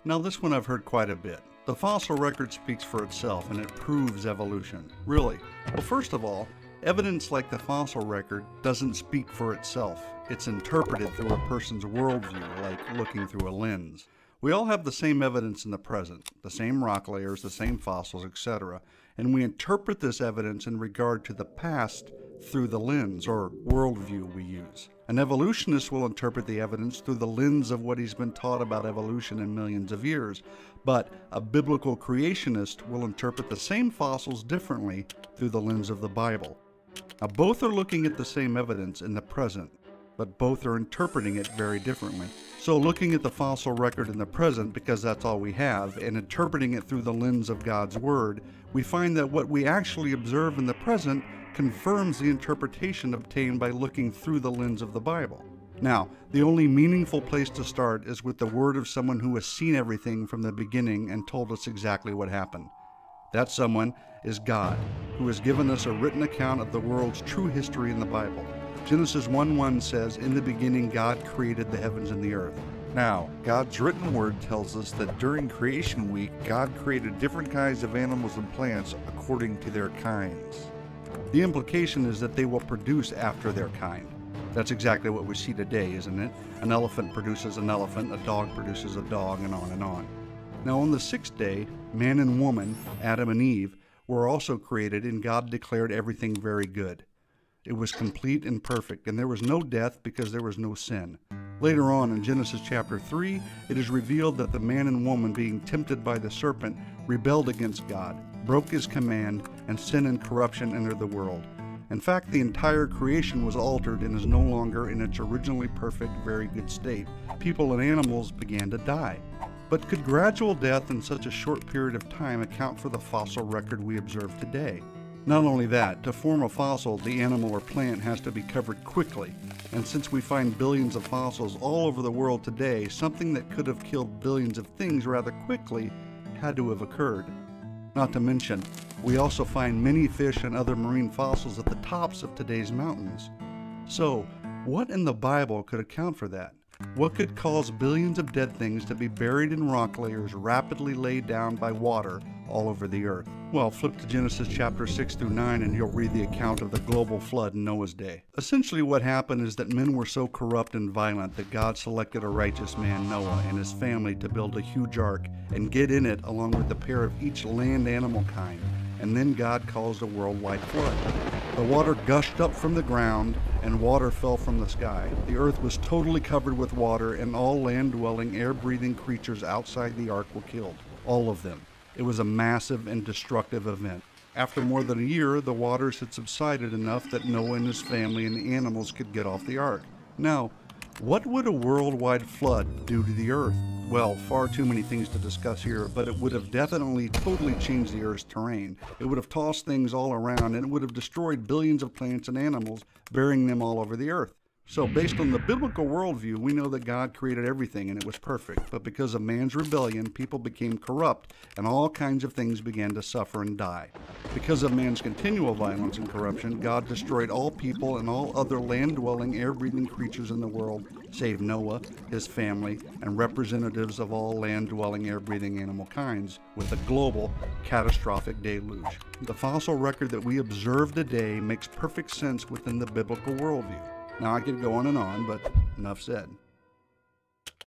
Now this one I've heard quite a bit. The fossil record speaks for itself and it proves evolution. Really? Well, first of all, evidence like the fossil record doesn't speak for itself. It's interpreted through a person's worldview, like looking through a lens. We all have the same evidence in the present, the same rock layers, the same fossils, etc., and we interpret this evidence in regard to the past through the lens or worldview we use. An evolutionist will interpret the evidence through the lens of what he's been taught about evolution in millions of years, but a biblical creationist will interpret the same fossils differently through the lens of the Bible. Now, both are looking at the same evidence in the present, but both are interpreting it very differently. So looking at the fossil record in the present, because that's all we have, and interpreting it through the lens of God's Word, we find that what we actually observe in the present confirms the interpretation obtained by looking through the lens of the Bible. Now, the only meaningful place to start is with the word of someone who has seen everything from the beginning and told us exactly what happened. That someone is God, who has given us a written account of the world's true history in the Bible. Genesis 1:1 says, "In the beginning God created the heavens and the earth." Now, God's written word tells us that during creation week, God created different kinds of animals and plants according to their kinds. The implication is that they will produce after their kind. That's exactly what we see today, isn't it? An elephant produces an elephant, a dog produces a dog, and on and on. Now on the sixth day, man and woman, Adam and Eve, were also created, and God declared everything very good. It was complete and perfect, and there was no death because there was no sin. Later on in Genesis chapter 3, it is revealed that the man and woman, being tempted by the serpent, rebelled against God, broke his command, and sin and corruption entered the world. In fact, the entire creation was altered and is no longer in its originally perfect, very good state. People and animals began to die. But could gradual death in such a short period of time account for the fossil record we observe today? Not only that, to form a fossil, the animal or plant has to be covered quickly. And since we find billions of fossils all over the world today, something that could have killed billions of things rather quickly had to have occurred. Not to mention, we also find many fish and other marine fossils at the tops of today's mountains. So, what in the Bible could account for that? What could cause billions of dead things to be buried in rock layers rapidly laid down by water all over the earth? Well, flip to Genesis chapter 6 through 9 and you'll read the account of the global flood in Noah's day. Essentially what happened is that men were so corrupt and violent that God selected a righteous man, Noah, and his family to build a huge ark and get in it along with a pair of each land animal kind. And then God caused a worldwide flood. The water gushed up from the ground and water fell from the sky. The earth was totally covered with water and all land-dwelling, air-breathing creatures outside the ark were killed. All of them. It was a massive and destructive event. After more than a year, the waters had subsided enough that Noah and his family and the animals could get off the ark. Now, what would a worldwide flood do to the earth? Well, far too many things to discuss here, but it would have definitely totally changed the earth's terrain. It would have tossed things all around, and it would have destroyed billions of plants and animals, burying them all over the earth. So based on the biblical worldview, we know that God created everything and it was perfect. But because of man's rebellion, people became corrupt and all kinds of things began to suffer and die. Because of man's continual violence and corruption, God destroyed all people and all other land-dwelling, air-breathing creatures in the world, save Noah, his family, and representatives of all land-dwelling, air-breathing animal kinds, with a global, catastrophic deluge. The fossil record that we observe today makes perfect sense within the biblical worldview. Now I could go on and on, but enough said.